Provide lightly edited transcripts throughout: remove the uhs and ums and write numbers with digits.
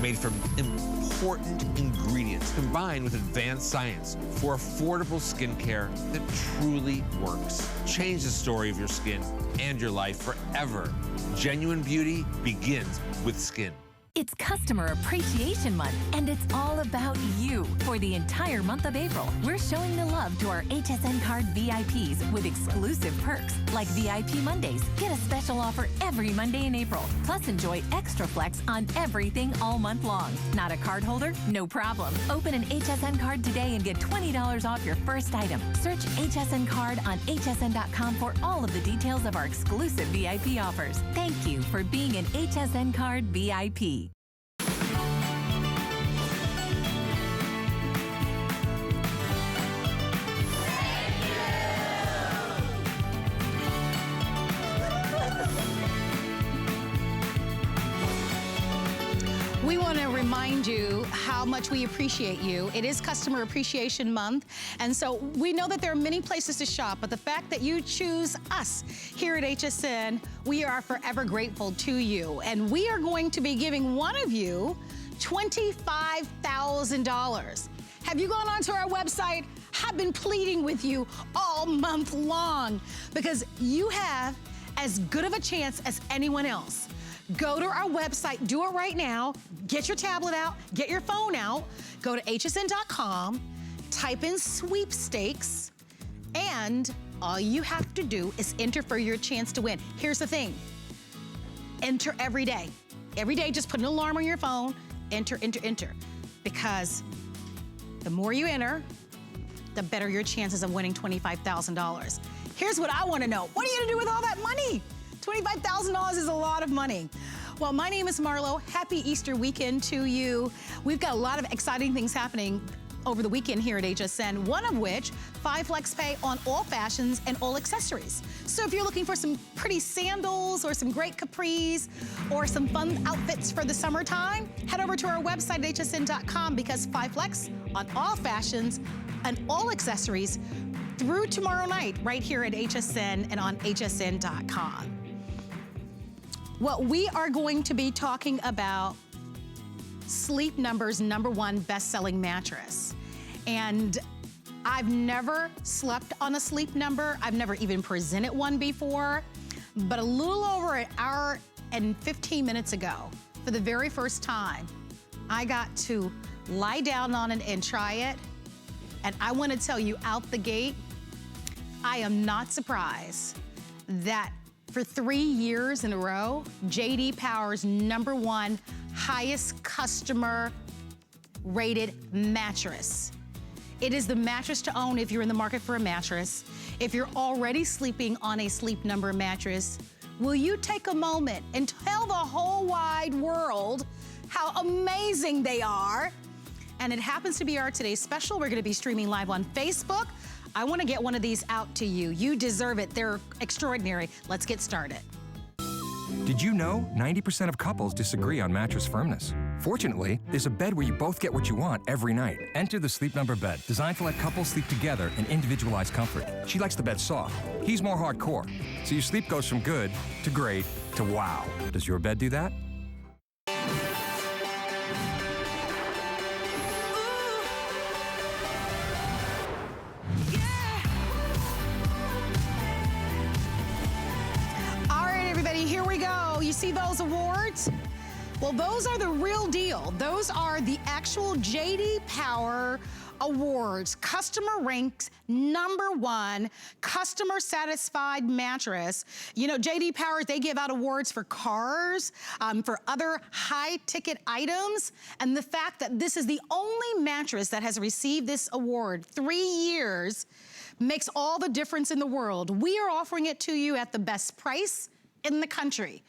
made from important ingredients combined with advanced science for affordable skincare that truly works. Change the story of your skin and your life forever. Genuine beauty begins with skin. It's Customer Appreciation Month, and it's all about you. For the entire month of April, we're showing the love to our HSN Card VIPs with exclusive perks like VIP Mondays. Get a special offer every Monday in April. Plus, enjoy extra flex on everything all month long. Not a card holder? No problem. Open an HSN card today and get $20 off your first item. Search HSN Card on hsn.com for all of the details of our exclusive VIP offers. Thank you for being an HSN Card VIP. We want to remind you how much we appreciate you. It is Customer Appreciation Month, and so we know that there are many places to shop, but the fact that you choose us here at HSN, we are forever grateful to you. And we are going to be giving one of you $25,000. Have you gone onto our website? I've been pleading with you all month long because you have as good of a chance as anyone else. Go to our website, do it right now, get your tablet out, get your phone out, go to hsn.com, type in sweepstakes, and all you have to do is enter for your chance to win. Here's the thing, enter every day. Every day, just put an alarm on your phone, enter, because the more you enter, the better your chances of winning $25,000. Here's what I wanna know, what are you gonna do with all that money? $25,000 is a lot of money. Well, my name is Marlo. Happy Easter weekend to you. We've got a lot of exciting things happening over the weekend here at HSN, one of which, 5 flex pay on all fashions and all accessories. So if you're looking for some pretty sandals or some great capris or some fun outfits for the summertime, head over to our website at hsn.com because 5 flex on all fashions and all accessories through tomorrow night right here at HSN and on hsn.com. Well, we are going to be talking about Sleep Number's #1 best-selling mattress. And I've never slept on a Sleep Number. I've never even presented one before. But a little over an hour and 15 minutes ago, for the very first time, I got to lie down on it and try it. And I want to tell you out the gate, I am not surprised that for 3 years in a row, J.D. Power's #1 highest customer rated mattress. It is the mattress to own if you're in the market for a mattress. If you're already sleeping on a Sleep Number mattress, will you take a moment and tell the whole wide world how amazing they are? And it happens to be our today's special. We're gonna be streaming live on Facebook. I wanna get one of these out to you. You deserve it, they're extraordinary. Let's get started. Did you know 90% of couples disagree on mattress firmness? Fortunately, there's a bed where you both get what you want every night. Enter the Sleep Number bed, designed to let couples sleep together in individualized comfort. She likes the bed soft. He's more hardcore. So your sleep goes from good to great to wow. Does your bed do that? You see those awards? Well, those are the real deal. Those are the actual J.D. Power awards. Customer ranks #1 customer satisfied mattress. You know, J.D. Power, they give out awards for cars, for other high ticket items. And the fact that this is the only mattress that has received this award 3 years makes all the difference in the world. We are offering it to you at the best price in the country.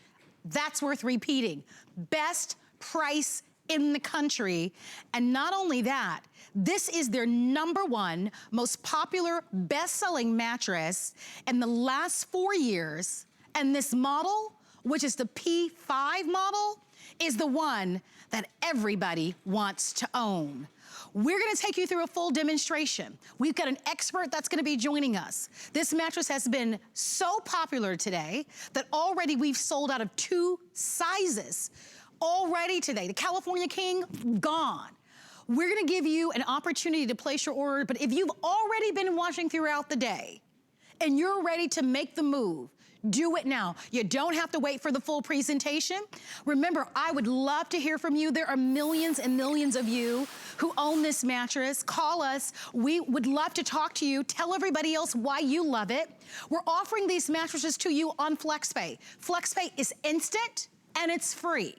That's worth repeating. Best price in the country. And not only that, this is their #1 most popular best-selling mattress in the last 4 years. And this model, which is the P5 model, is the one that everybody wants to own. We're gonna take you through a full demonstration. We've got an expert that's gonna be joining us. This mattress has been so popular today that already we've sold out of 2 sizes. already today. The California King, gone. We're gonna give you an opportunity to place your order, but if you've already been watching throughout the day and you're ready to make the move, do it now. You don't have to wait for the full presentation. Remember, I would love to hear from you. There are millions and millions of you who own this mattress. Call us. We would love to talk to you. Tell everybody else why you love it. We're offering these mattresses to you on FlexPay. FlexPay is instant and it's free.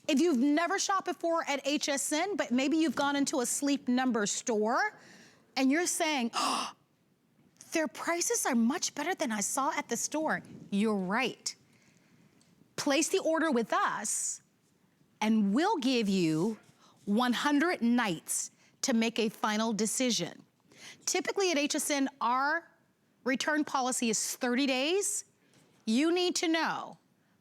If you've never shopped before at HSN, but maybe you've gone into a Sleep Number store and you're saying, oh, their prices are much better than I saw at the store. You're right. Place the order with us and we'll give you 100 nights to make a final decision. Typically at HSN, our return policy is 30 days. You need to know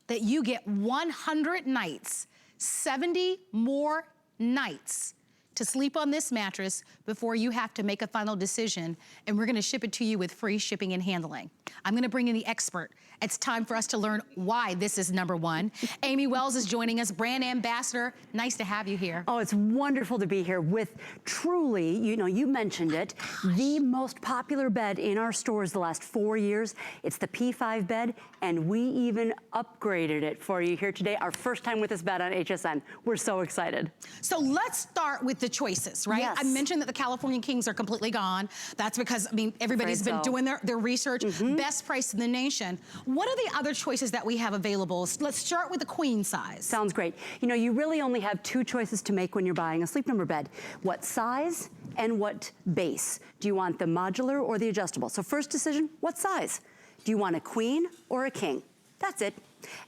that you get 100 nights, 70 more nights to sleep on this mattress before you have to make a final decision, and we're gonna ship it to you with free shipping and handling. I'm gonna bring in the expert. It's time for us to learn why this is #1. Amy Wells is joining us, brand ambassador. Nice to have you here. Oh, it's wonderful to be here with truly, you know, you mentioned it, the most popular bed in our stores the last 4 years. It's the P5 bed, and we even upgraded it for you here today. Our first time with this bed on HSN. We're so excited. So let's start with the choices, right? Yes. I mentioned that the California Kings are completely gone. That's because, I mean, everybody's been doing their research. Best price in the nation. What are the other choices that we have available? Let's start with the queen size. Sounds great. You know, you really only have 2 choices to make when you're buying a Sleep Number bed. What size and what base? Do you want the modular or the adjustable? So first decision, what size? Do you want a queen or a king? That's it.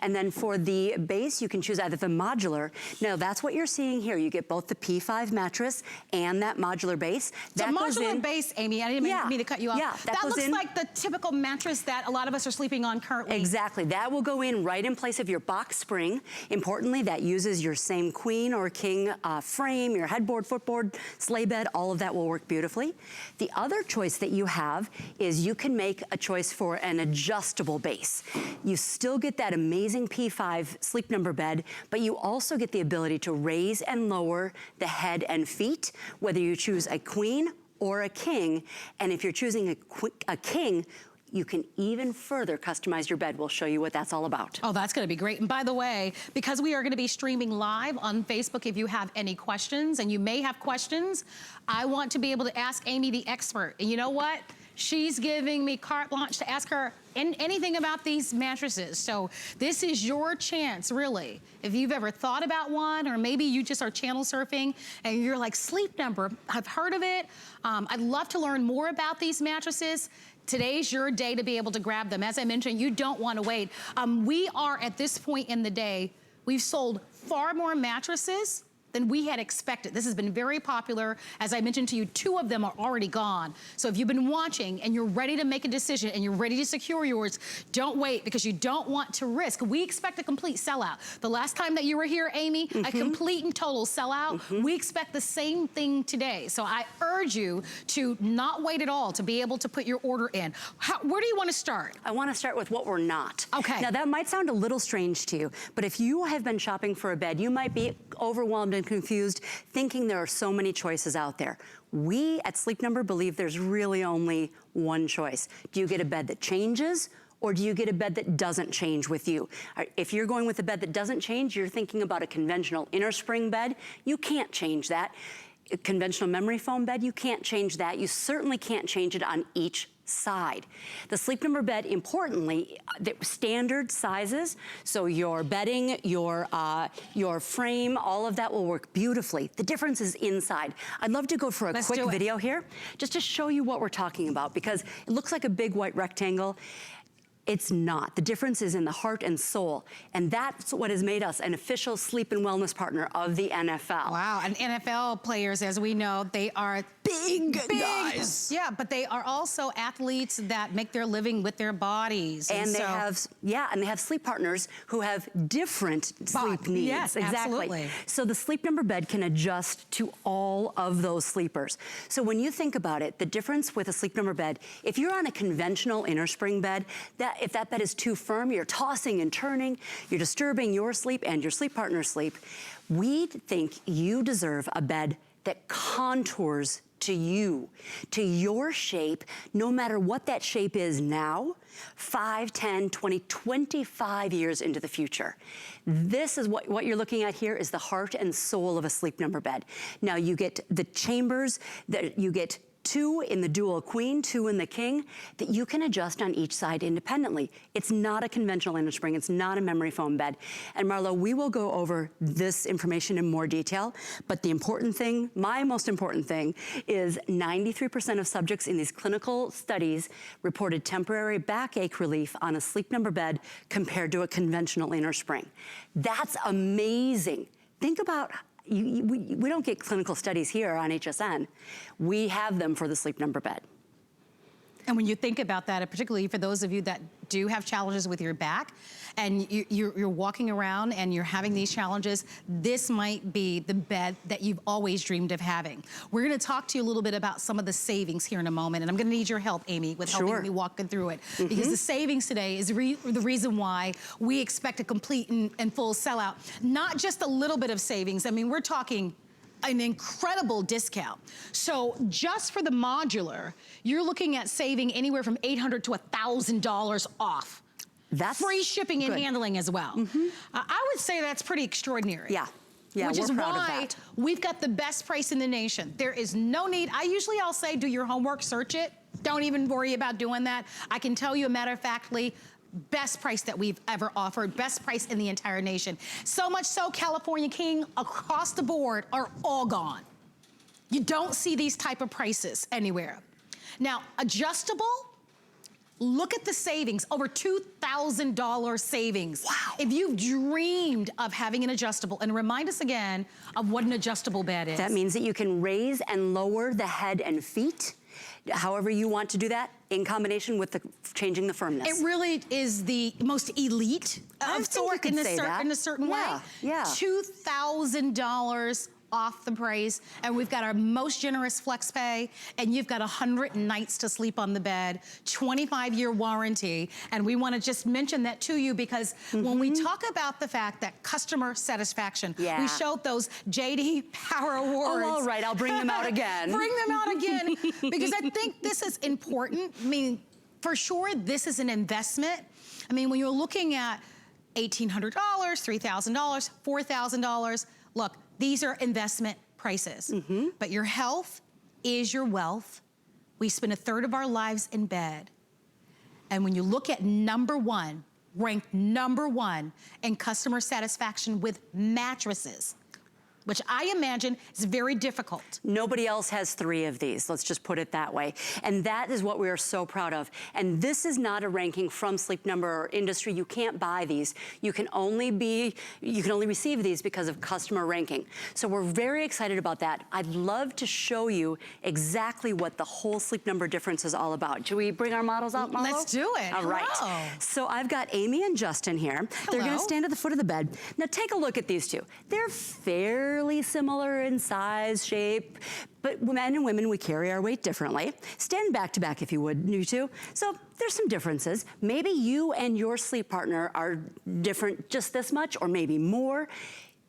And then for the base, you can choose either the modular. Now, that's what you're seeing here. You get both the P5 mattress and that modular base. So modular base, Amy, I didn't mean to cut you off. Yeah, that looks like the typical mattress that a lot of us are sleeping on currently. Exactly. That will go in right in place of your box spring. Importantly, that uses your same queen or king frame, your headboard, footboard, sleigh bed, all of that will work beautifully. The other choice that you have is you can make a choice for an adjustable base. You still get that amazing P5 Sleep Number bed, but you also get the ability to raise and lower the head and feet, whether you choose a queen or a king. And if you're choosing a king, you can even further customize your bed. We'll show you what that's all about. Oh, that's gonna be great. And by the way, because we are gonna be streaming live on Facebook, if you have any questions, and you may have questions, I want to be able to ask Amy the expert. And you know what? She's giving me carte blanche to ask her anything about these mattresses. So this is your chance, really. If you've ever thought about one, or maybe you just are channel surfing and you're like, Sleep Number, I've heard of it. I'd love to learn more about these mattresses. Today's your day to be able to grab them. As I mentioned, you don't want to wait. We are at this point in the day, we've sold far more mattresses than we had expected. This has been very popular. As I mentioned to you, 2 of them are already gone. So if you've been watching and you're ready to make a decision and you're ready to secure yours, don't wait, because you don't want to risk. We expect a complete sellout. The last time that you were here, Amy, a complete and total sellout. We expect the same thing today. So I urge you to not wait at all to be able to put your order in. Where do you want to start? I want to start with what we're not. Okay. Now that might sound a little strange to you, but if you have been shopping for a bed, you might be overwhelmed and confused, thinking there are so many choices out there. We at Sleep Number believe there's really only one choice. Do you get a bed that changes, or do you get a bed that doesn't change with you? If you're going with a bed that doesn't change, you're thinking about a conventional inner spring bed. You can't change that. A conventional memory foam bed, you can't change that. You certainly can't change it on each side. The Sleep Number bed, importantly, the standard sizes, so your bedding, your frame, all of that will work beautifully. The difference is inside. I'd love to go for a quick video here, just to show you what we're talking about, because it looks like a big white rectangle. It's not. The difference is in the heart and soul. And that's what has made us an official sleep and wellness partner of the NFL. Wow, and NFL players, as we know, they are big guys. Yeah, but they are also athletes that make their living with their bodies. And they have sleep partners who have different sleep needs. Yes, exactly. absolutely. So the Sleep Number bed can adjust to all of those sleepers. So when you think about it, the difference with a Sleep Number bed, if you're on a conventional inner spring bed, if that bed is too firm, you're tossing and turning, you're disturbing your sleep and your sleep partner's sleep. We think you deserve a bed that contours to you, to your shape, no matter what that shape is now, 5, 10, 20, 25 years into the future. This is what you're looking at here is the heart and soul of a Sleep Number bed. Now you get the chambers, that you get 2 in the dual queen, 2 in the king, that you can adjust on each side independently. It's not a conventional inner spring, it's not a memory foam bed. And Marlo, we will go over this information in more detail, but the important thing, my most important thing, is 93% of subjects in these clinical studies reported temporary backache relief on a Sleep Number bed compared to a conventional inner spring. That's amazing. Think about we don't get clinical studies here on HSN. We have them for the Sleep Number bed. And when you think about that, and particularly for those of you that do have challenges with your back, and you're walking around and you're having these challenges, this might be the bed that you've always dreamed of having. We're gonna talk to you a little bit about some of the savings here in a moment, and I'm gonna need your help, Amy, with helping me walking through it. Because the savings today is the reason why we expect a complete and full sellout. Not just a little bit of savings, I mean, we're talking an incredible discount. So just for the modular, you're looking at saving anywhere from $800 to $1,000 off. That's free shipping and handling as well. I would say that's pretty extraordinary. Yeah, which is why we've got the best price in the nation. There is no need. I'll say do your homework, search it. Don't even worry about doing that. I can tell you, a matter of factly, best price that we've ever offered, best price in the entire nation. So much so, California King across the board are all gone. You don't see these type of prices anywhere. Now, adjustable, look at the savings, over $2,000 savings. Wow. If you've dreamed of having an adjustable, and remind us again of what an adjustable bed is. That means that you can raise and lower the head and feet, however you want to do that, in combination with changing the firmness. It really is the most elite of sort in a certain way. Yeah. $2,000 off the price, and we've got our most generous flex pay, and you've got 100 nights to sleep on the bed, 25-year warranty, and we want to just mention that to you because when we talk about the fact that customer satisfaction, we showed those JD Power Awards. Oh, all right, I'll bring them out again. Bring them out again, because I think this is important. I mean, for sure, this is an investment. I mean, when you're looking at $1,800, $3,000, $4,000, look, these are investment prices, but your health is your wealth. We spend 1/3 of our lives in bed. And when you look at number one, ranked number one in customer satisfaction with mattresses, which I imagine is very difficult. Nobody else has 3 of these, let's just put it that way. And that is what we are so proud of. And this is not a ranking from Sleep Number or industry. You can't buy these. You can only receive these because of customer ranking. So we're very excited about that. I'd love to show you exactly what the whole Sleep Number difference is all about. Should we bring our models out, Marlo? Let's do it. All right. Hello. So I've got Amy and Justin here. They're gonna stand at the foot of the bed. Now take a look at these two. They're fairly similar in size, shape, but men and women, we carry our weight differently. Stand back to back if you would, you two. So there's some differences. Maybe you and your sleep partner are different just this much, or maybe more.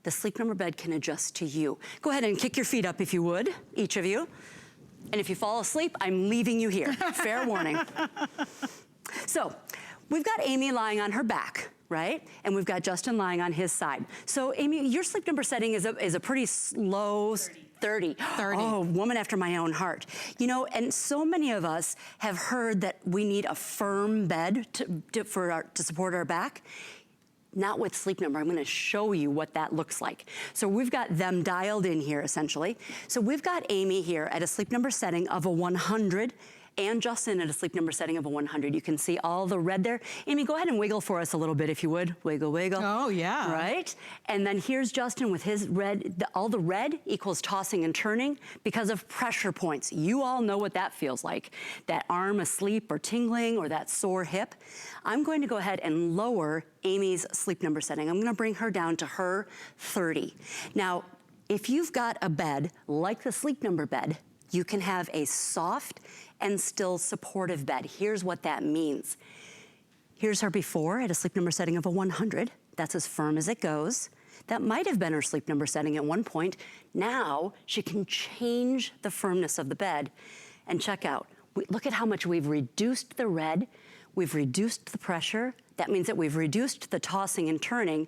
The Sleep Number bed can adjust to you. Go ahead and kick your feet up if you would, each of you. And if you fall asleep, I'm leaving you here. Fair warning. So we've got Amy lying on her back, right? And we've got Justin lying on his side. So Amy, your Sleep Number setting is a pretty low 30. Oh, woman after my own heart. You know, and so many of us have heard that we need a firm bed to support our back. Not with Sleep Number. I'm gonna show you what that looks like. So we've got them dialed in here, essentially. So we've got Amy here at a Sleep Number setting of a 100, and Justin at a sleep number setting of a 100. You can see all the red there. Amy, go ahead and wiggle for us a little bit if you would. Wiggle, wiggle. Oh, yeah. Right? And then here's Justin with his red. All the red equals tossing and turning because of pressure points. You all know what that feels like. That arm asleep or tingling or that sore hip. I'm going to go ahead and lower Amy's sleep number setting. I'm gonna bring her down to her 30. Now, if you've got a bed like the sleep number bed, you can have a soft and still supportive bed. Here's what that means. Here's her before at a sleep number setting of a 100. That's as firm as it goes. That might have been her sleep number setting at one point. Now she can change the firmness of the bed. And check out, look at how much we've reduced the red, we've reduced the pressure. That means that we've reduced the tossing and turning,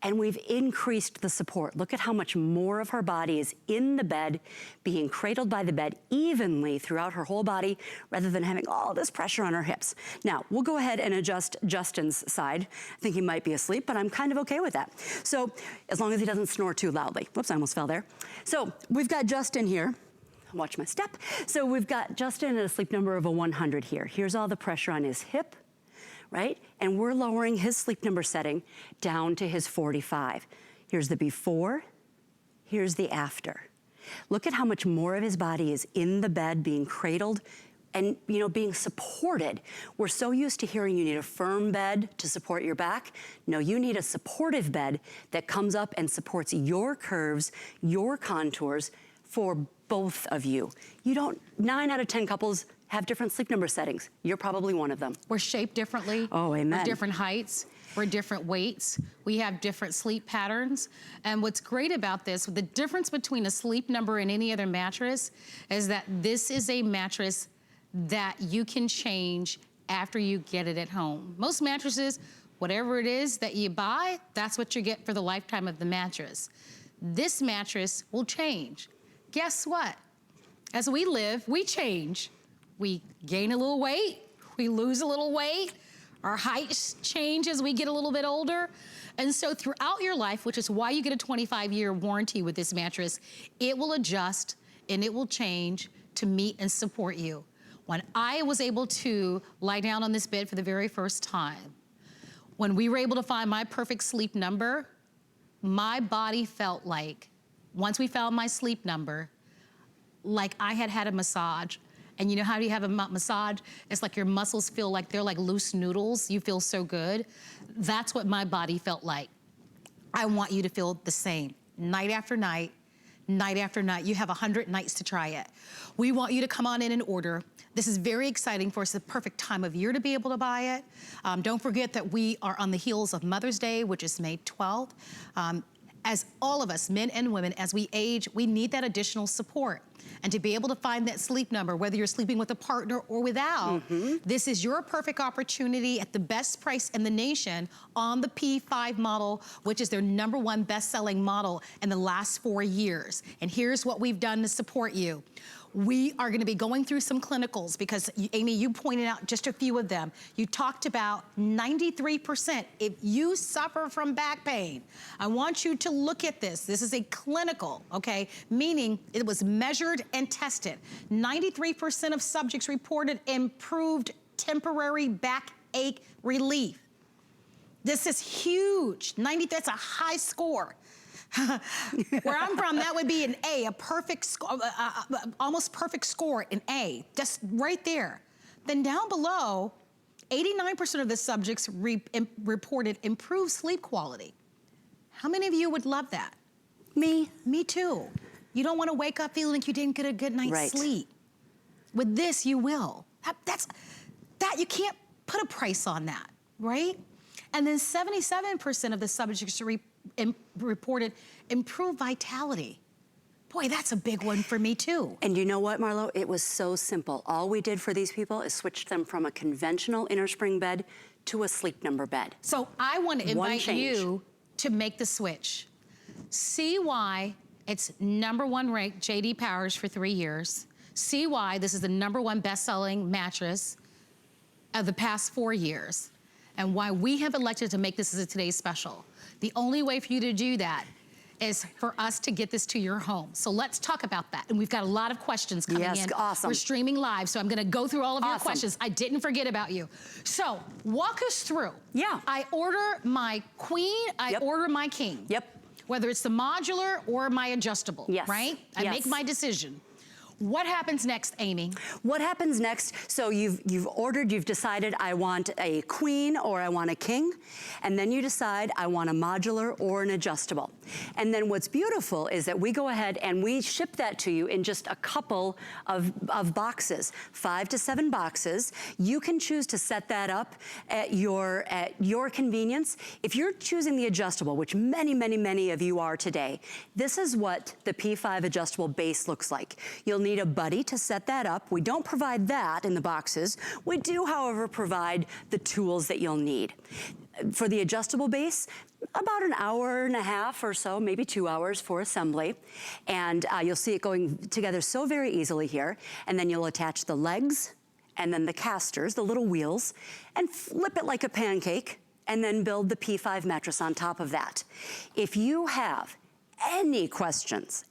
and we've increased the support. Look at how much more of her body is in the bed, being cradled by the bed evenly throughout her whole body, rather than having all this pressure on her hips. Now, we'll go ahead and adjust Justin's side. I think he might be asleep, but I'm kind of okay with that. So, as long as he doesn't snore too loudly. Whoops, I almost fell there. So, we've got Justin here. Watch my step. So, we've got Justin at a sleep number of a 100 here. Here's all the pressure on his hip, right? And we're lowering his sleep number setting down to his 45. Here's the before, here's the after. Look at how much more of his body is in the bed, being cradled and, you know, being supported. We're so used to hearing you need a firm bed to support your back. No, you need a supportive bed that comes up and supports your curves, your contours for both of you. You don't, 9 out of 10 couples have different sleep number settings. You're probably one of them. We're shaped differently. Oh, amen. We're different heights. We're different weights. We have different sleep patterns. And what's great about this, the difference between a sleep number and any other mattress is that this is a mattress that you can change after you get it at home. Most mattresses, whatever it is that you buy, that's what you get for the lifetime of the mattress. This mattress will change. Guess what? As we live, we change. We gain a little weight, we lose a little weight, our height change as we get a little bit older. And so throughout your life, which is why you get a 25-year warranty with this mattress, it will adjust and it will change to meet and support you. When I was able to lie down on this bed for the very first time, when we were able to find my perfect sleep number, my body felt like, once we found my sleep number, like I had had a massage. And you know how you have a massage? It's like your muscles feel like they're like loose noodles. You feel so good. That's what my body felt like. I want you to feel the same. Night after night, night after night. You have 100 nights to try it. We want you to come on in and order. This is very exciting for us. It's the perfect time of year to be able to buy it. Don't forget that we are on the heels of Mother's Day, which is May 12th. As all of us, men and women, as we age, we need that additional support. And to be able to find that sleep number, whether you're sleeping with a partner or without, this is your perfect opportunity at the best price in the nation on the P5 model, which is their #1 best-selling model in the last 4 years. And here's what we've done to support you. We are gonna be going through some clinicals because, Amy, you pointed out just a few of them. You talked about 93%. If you suffer from back pain, I want you to look at this. This is a clinical, okay? Meaning it was measured and tested. 93% of subjects reported improved temporary backache relief. This is huge. 90, that's a high score. Where I'm from, that would be an A, a perfect score, almost perfect score, an A, just right there. Then down below, 89% of the subjects reported improved sleep quality. How many of you would love that? Me. Me too. You don't want to wake up feeling like you didn't get a good night's sleep. With this, you will. That you can't put a price on that, right? And then 77% of the subjects reported improved vitality. Boy, that's a big one for me too. And you know what, Marlo? It was so simple. All we did for these people is switch them from a conventional inner spring bed to a sleep number bed. So I want to invite you to make the switch. See why it's #1 ranked J.D. Powers for 3 years. See why this is the #1 best-selling mattress of the past 4 years. And why we have elected to make this as a today's special. The only way for you to do that is for us to get this to your home. So let's talk about that. And we've got a lot of questions coming in. Awesome. We're streaming live, so I'm gonna go through all of your questions. I didn't forget about you. So walk us through. Yeah. I order my queen, I order my king. Yep. Whether it's the modular or my adjustable, right? I make my decision. What happens next, Amy? What happens next? So you've ordered, you've decided I want a queen or I want a king, and then you decide I want a modular or an adjustable. And then what's beautiful is that we go ahead and we ship that to you in just a couple of boxes, 5 to 7 boxes. You can choose to set that up at your convenience. If you're choosing the adjustable, which many of you are today, this is what the P5 adjustable base looks like. You'll need a buddy to set that up. We don't provide that in the boxes. We do, however, provide the tools that you'll need. For the adjustable base, about an hour and a half or so, maybe 2 hours for assembly. And you'll see it going together so very easily here. And then you'll attach the legs and then the casters, the little wheels, and flip it like a pancake, and then build the P5 mattress on top of that. If you have any questions,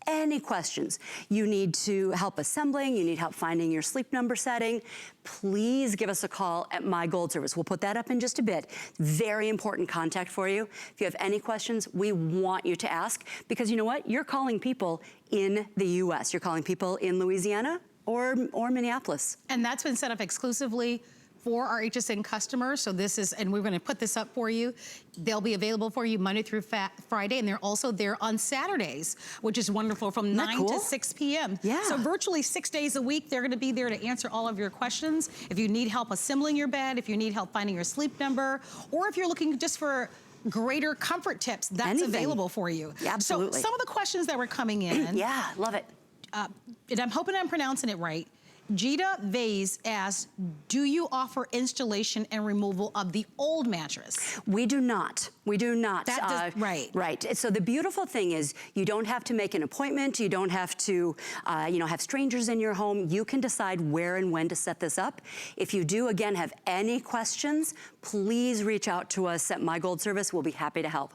you need to help assembling, you need help finding your sleep number setting, please give us a call at My Gold Service. We'll put that up in just a bit. Very important contact for you. If you have any questions, we want you to ask, because you know what? You're calling people in the US. You're calling people in Louisiana or Minneapolis. And that's been set up exclusively for our HSN customers. So this is, and we're gonna put this up for you. They'll be available for you Monday through Friday, and they're also there on Saturdays, which is wonderful, from 9 to 6 p.m. Yeah. So virtually 6 days a week, they're gonna be there to answer all of your questions. If you need help assembling your bed, if you need help finding your sleep number, or if you're looking just for greater comfort tips, that's available for you. Yeah, absolutely. So some of the questions that were coming in. Yeah, love it. And I'm hoping I'm pronouncing it right. Gita Vase asks, do you offer installation and removal of the old mattress? We do not. We do not. Right. Right. So the beautiful thing is you don't have to make an appointment. You don't have to, have strangers in your home. You can decide where and when to set this up. If you do, again, have any questions, please reach out to us at My Gold Service. We'll be happy to help.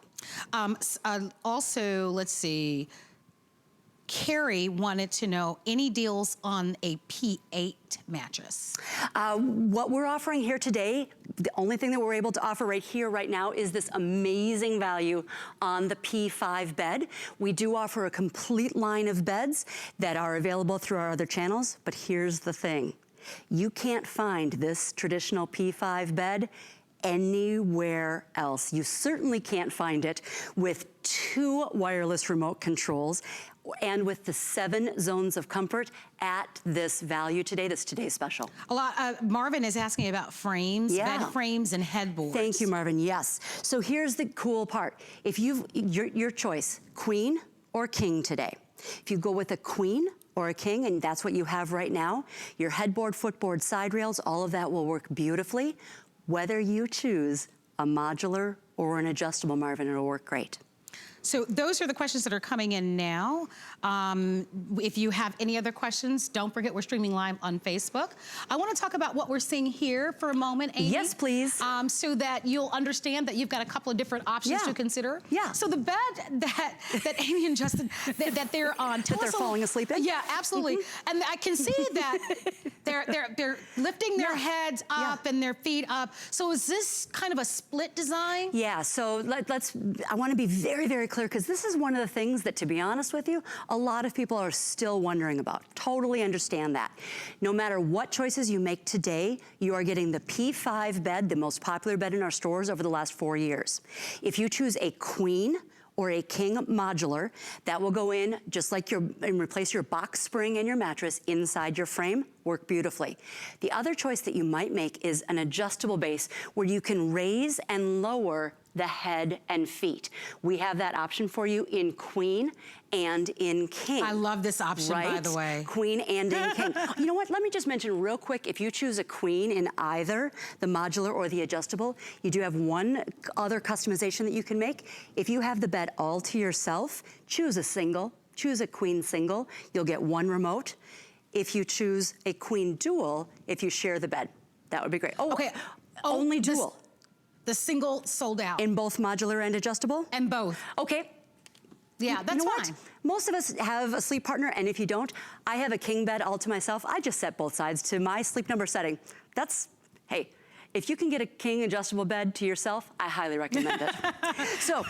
Also, let's see. Carrie wanted to know any deals on a P8 mattress. What we're offering here today, the only thing that we're able to offer right here, right now, is this amazing value on the P5 bed. We do offer a complete line of beds that are available through our other channels, but here's the thing. You can't find this traditional P5 bed anywhere else. You certainly can't find it with 2 wireless remote controls and with the 7 zones of comfort at this value today. That's today's special. Marvin is asking about frames, bed frames, and headboards. Thank you, Marvin. Yes. So here's the cool part. If your choice, queen or king today. If you go with a queen or a king, and that's what you have right now, your headboard, footboard, side rails, all of that will work beautifully. Whether you choose a modular or an adjustable, Marvin, it'll work great. So those are the questions that are coming in now. If you have any other questions, don't forget we're streaming live on Facebook. I want to talk about what we're seeing here for a moment, Amy. Yes, please. So that you'll understand that you've got a couple of different options to consider. Yeah. So the bed that Amy and Justin, that they're on. That they're falling asleep in? Yeah, absolutely. And I can see that they're lifting their heads up and their feet up. So is this kind of a split design? Yeah, so I want to be very clear, because this is one of the things that, to be honest with you, a lot of people are still wondering about. Totally understand that. No matter what choices you make today, you are getting the P5 bed, the most popular bed in our stores over the last 4 years. If you choose a queen or a king modular, that will go in just like and replace your box spring and your mattress inside your frame, work beautifully. The other choice that you might make is an adjustable base where you can raise and lower the head and feet. We have that option for you in queen and in king. I love this option, by the way. Queen and in king. You know what, let me just mention real quick, if you choose a queen in either the modular or the adjustable, you do have one other customization that you can make. If you have the bed all to yourself, choose a single, choose a queen single, you'll get 1 remote. If you choose a queen dual, if you share the bed, that would be great. Oh, okay. Only dual. The single sold out. In both modular and adjustable? And both. Okay. Yeah, that's you know fine. What? Most of us have a sleep partner, and if you don't, I have a king bed all to myself. I just set both sides to my Sleep Number setting. That's, hey, if you can get a king adjustable bed to yourself, I highly recommend it. So,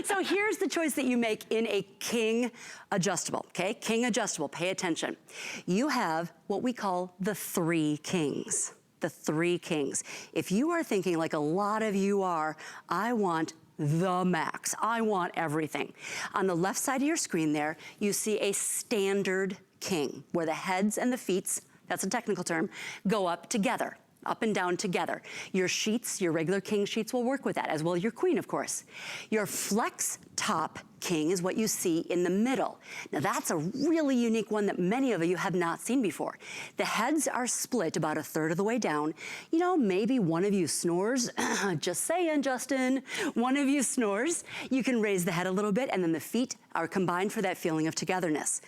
so here's the choice that you make in a king adjustable, okay? King adjustable, pay attention. You have what we call the 3 kings. The 3 kings. If you are thinking like a lot of you are, I want the max. I want everything. On the left side of your screen there, you see a standard king, where the heads and the feet, that's a technical term, go up together. Up and down together. Your sheets, your regular king sheets will work with that, as well as your queen, of course. Your flex top king is what you see in the middle. Now that's a really unique one that many of you have not seen before. The heads are split about 1/3 of the way down. You know, maybe one of you snores, just saying, Justin, one of you snores. You can raise the head a little bit, and then the feet are combined for that feeling of togetherness.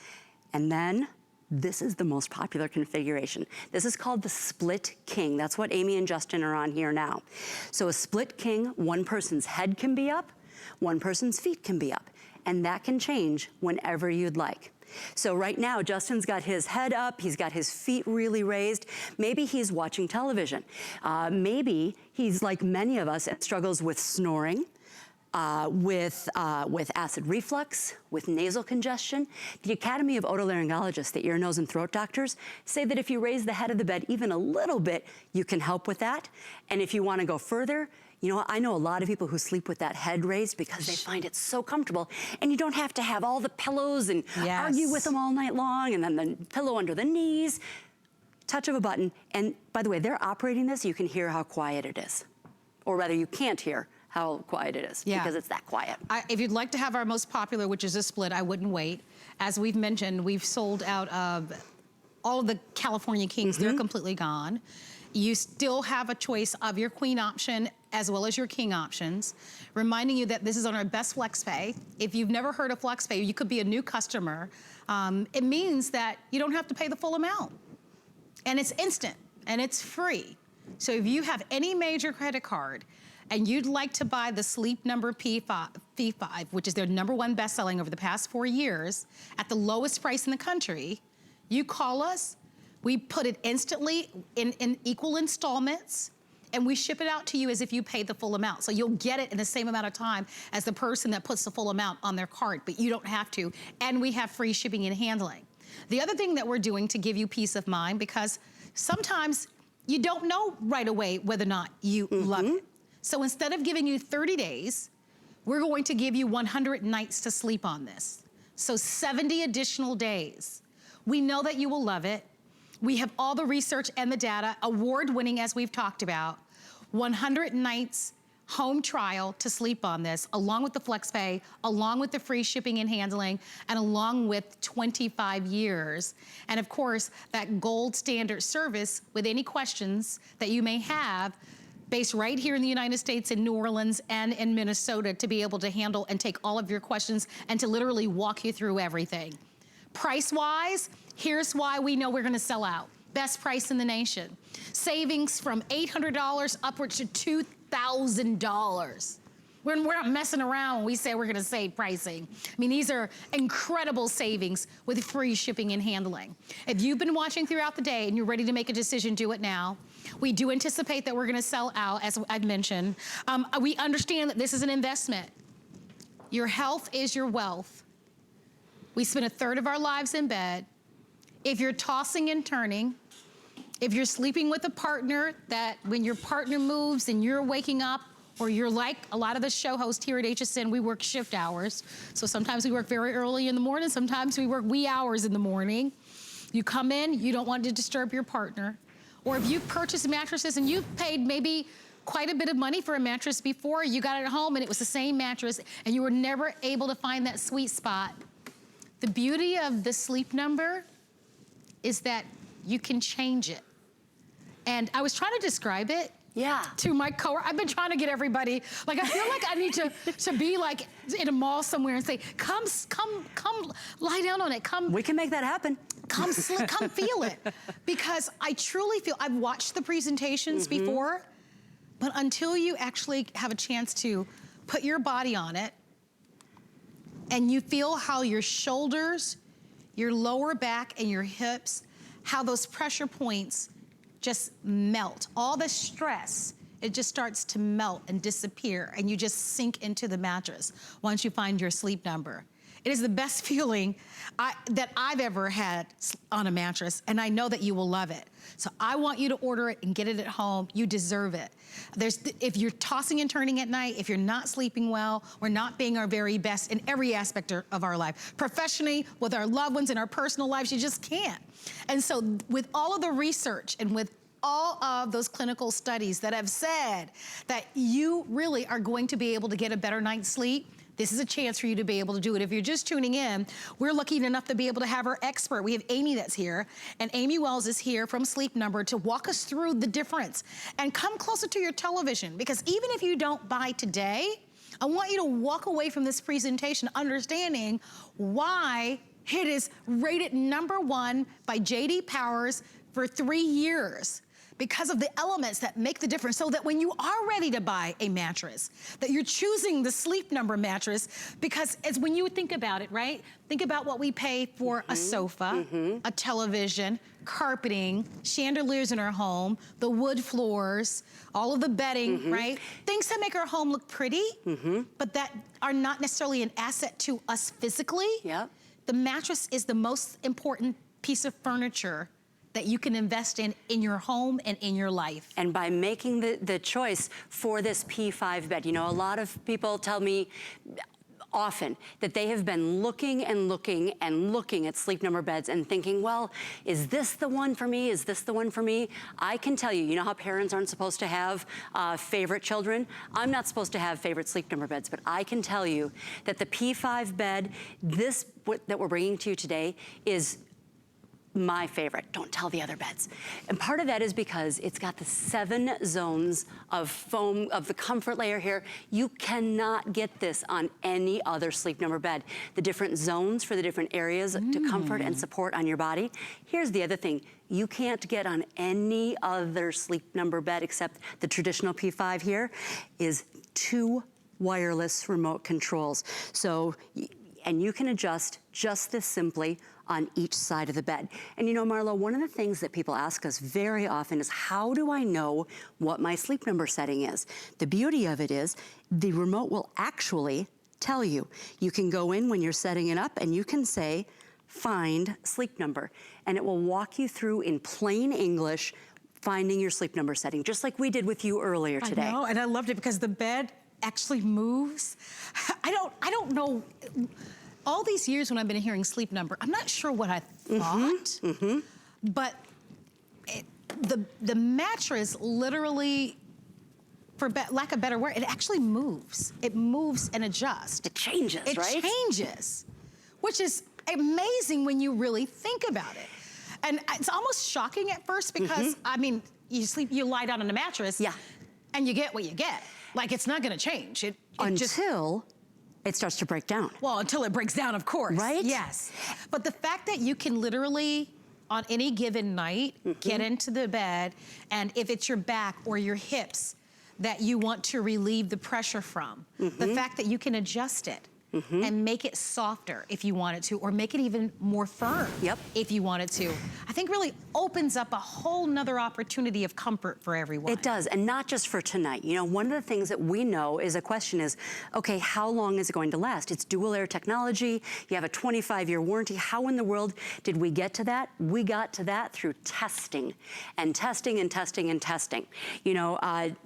And then, this is the most popular configuration. This is called the split king. That's what Amy and Justin are on here now. So a split king, one person's head can be up, one person's feet can be up, and that can change whenever you'd like. So right now, Justin's got his head up, he's got his feet really raised. Maybe he's watching television. Maybe he's like many of us and struggles with snoring, with acid reflux, with nasal congestion. The Academy of Otolaryngologists, the ear, nose, and throat doctors, say that if you raise the head of the bed even a little bit, you can help with that. And if you want to go further, you know, I know a lot of people who sleep with that head raised because they find it so comfortable, and you don't have to have all the pillows and argue with them all night long, and then the pillow under the knees. Touch of a button, and by the way, they're operating this, you can hear how quiet it is. Or rather, you can't hear how quiet it is, because it's that quiet. If you'd like to have our most popular, which is a split, I wouldn't wait. As we've mentioned, we've sold out of all of the California Kings. They're completely gone. You still have a choice of your queen option as well as your king options. Reminding you that this is on our best flex pay. If you've never heard of flex pay, you could be a new customer. It means that you don't have to pay the full amount. And it's instant, and it's free. So if you have any major credit card, and you'd like to buy the Sleep Number P5, which is their #1 best-selling over the past 4 years, at the lowest price in the country, you call us, we put it instantly in equal installments, and we ship it out to you as if you paid the full amount. So you'll get it in the same amount of time as the person that puts the full amount on their card, but you don't have to, and we have free shipping and handling. The other thing that we're doing to give you peace of mind, because sometimes you don't know right away whether or not you love it. So instead of giving you 30 days, we're going to give you 100 nights to sleep on this. So 70 additional days. We know that you will love it. We have all the research and the data, award-winning as we've talked about. 100 nights home trial to sleep on this, along with the FlexPay, along with the free shipping and handling, and along with 25 years. And of course, that gold standard service with any questions that you may have, based right here in the United States, in New Orleans and in Minnesota, to be able to handle and take all of your questions and to literally walk you through everything. Price-wise, here's why we know we're gonna sell out. Best price in the nation. Savings from $800 upwards to $2,000. We're not messing around when we say we're gonna save pricing. I mean, these are incredible savings with free shipping and handling. If you've been watching throughout the day and you're ready to make a decision, do it now. We do anticipate that we're gonna sell out, as I've mentioned. We understand that this is an investment. Your health is your wealth. We spend 1/3 of our lives in bed. If you're tossing and turning, if you're sleeping with a partner that when your partner moves and you're waking up, or you're like a lot of the show hosts here at HSN, we work shift hours. So sometimes we work very early in the morning, sometimes we work wee hours in the morning. You come in, you don't want to disturb your partner. Or if you've purchased mattresses and you've paid maybe quite a bit of money for a mattress before, you got it at home and it was the same mattress and you were never able to find that sweet spot. The beauty of the Sleep Number is that you can change it. And I was trying to describe it to my coworker. I've been trying to get everybody, like I feel like I need to be like in a mall somewhere and say, come lie down on it, come. We can make that happen. Come feel it. Because I truly feel, I've watched the presentations before, but until you actually have a chance to put your body on it, and you feel how your shoulders, your lower back, and your hips, how those pressure points just melt. All the stress, it just starts to melt and disappear, and you just sink into the mattress once you find your Sleep Number. It is the best feeling that I've ever had on a mattress, and I know that you will love it. So I want you to order it and get it at home. You deserve it. If you're tossing and turning at night, if you're not sleeping well, we're not being our very best in every aspect of our life. Professionally, with our loved ones, in our personal lives, you just can't. And so with all of the research and with all of those clinical studies that have said that you really are going to be able to get a better night's sleep, this is a chance for you to be able to do it. If you're just tuning in, we're lucky enough to be able to have our expert. We have Amy that's here, and Amy Wells is here from Sleep Number to walk us through the difference. And come closer to your television, because even if you don't buy today, I want you to walk away from this presentation understanding why it is rated #1 by J.D. Powers for 3 years. Because of the elements that make the difference, so that when you are ready to buy a mattress, that you're choosing the Sleep Number mattress, because as when you think about it, right? Think about what we pay for a sofa, a television, carpeting, chandeliers in our home, the wood floors, all of the bedding, right? Things that make our home look pretty, but that are not necessarily an asset to us physically. Yep. The mattress is the most important piece of furniture that you can invest in your home and in your life. And by making the choice for this P5 bed, you know, a lot of people tell me often that they have been looking and looking and looking at Sleep Number beds and thinking, well, is this the one for me? Is this the one for me? I can tell you, you know how parents aren't supposed to have favorite children? I'm not supposed to have favorite Sleep Number beds, but I can tell you that the P5 bed, that we're bringing to you today, is my favorite. Don't tell the other beds. And part of that is because it's got the 7 zones of foam, of the comfort layer here. You cannot get this on any other Sleep Number bed. The different zones for the different areas to comfort and support on your body. Here's the other thing. You can't get on any other Sleep Number bed except the traditional P5 here is 2 wireless remote controls. So, and you can adjust just this simply on each side of the bed. And you know, Marlo, one of the things that people ask us very often is, how do I know what my Sleep Number setting is? The beauty of it is the remote will actually tell you. You can go in when you're setting it up and you can say, find Sleep Number, and it will walk you through in plain English, finding your Sleep Number setting, just like we did with you earlier today. I know, and I loved it because the bed actually moves. I don't know. All these years when I've been hearing Sleep Number, I'm not sure what I thought, but the mattress literally, for lack of a better word, it actually moves. It moves and adjusts. It changes, right? It changes, which is amazing when you really think about it. And it's almost shocking at first because, I mean, you lie down on a mattress, and you get what you get. Like, it's not gonna change. Until it starts to break down. Well, until it breaks down, of course. Right? Yes. But the fact that you can literally, on any given night, get into the bed, and if it's your back or your hips that you want to relieve the pressure from, the fact that you can adjust it and make it softer if you wanted to, or make it even more firm if you wanted to, I think really opens up a whole nother opportunity of comfort for everyone. It does, and not just for tonight. You know, one of the things that we know is a question is, okay, how long is it going to last? It's dual air technology. You have a 25-year warranty. How in the world did we get to that? We got to that through testing and testing and testing and testing. You know,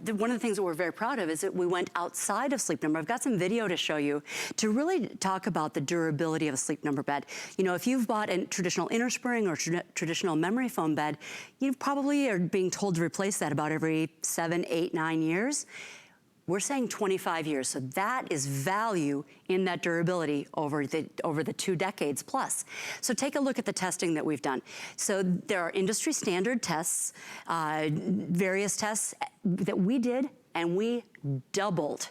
one of the things that we're very proud of is that we went outside of Sleep Number. I've got some video to show you to really talk about the durability of a Sleep Number bed. You know, if you've bought a traditional inner spring or traditional memory foam bed, you probably are being told to replace that about every 7, 8, 9 years. We're saying 25 years, so that is value in that durability over the 2 decades plus. So take a look at the testing that we've done. So there are industry standard tests, various tests that we did, and we doubled.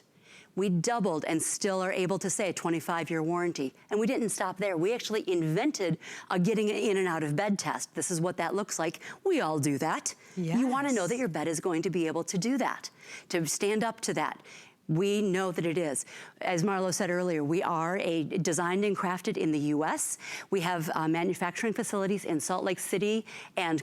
We doubled and still are able to say a 25-year warranty. And we didn't stop there. We actually invented a getting in and out of bed test. This is what that looks like. We all do that. You want to know that your bed is going to be able to do that, to stand up to that. We know that it is. As Marlo said earlier, we are designed and crafted in the US. We have manufacturing facilities in Salt Lake City and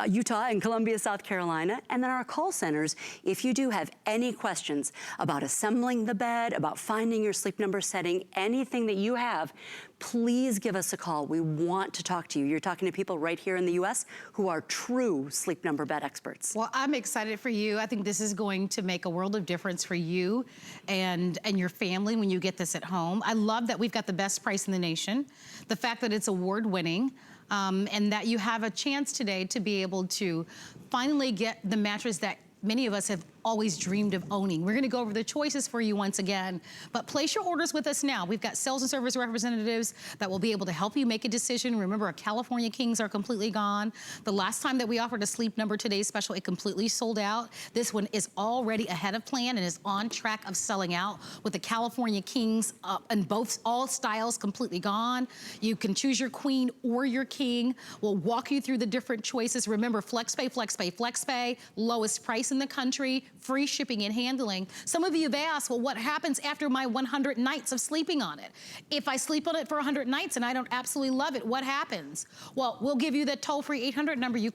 Utah and Columbia, South Carolina. And then our call centers, if you do have any questions about assembling the bed, about finding your Sleep Number setting, anything that you have, please give us a call. We want to talk to you. You're talking to people right here in the US who are true Sleep Number bed experts. Well, I'm excited for you. I think this is going to make a world of difference for you and your family when you get this at home. I love that we've got the best price in the nation, the fact that it's award-winning, and that you have a chance today to be able to finally get the mattress that many of us have always dreamed of owning. We're gonna go over the choices for you once again, but place your orders with us now. We've got sales and service representatives that will be able to help you make a decision. Remember, our California Kings are completely gone. The last time that we offered a Sleep Number Today special, it completely sold out. This one is already ahead of plan and is on track of selling out with the California Kings and all styles completely gone. You can choose your queen or your king. We'll walk you through the different choices. Remember, FlexPay, FlexPay, FlexPay, lowest price in the country, free shipping and handling. Some of you have asked, well, what happens after my 100 nights of sleeping on it? If I sleep on it for 100 nights and I don't absolutely love it, what happens? Well, we'll give you the toll-free 800 number. You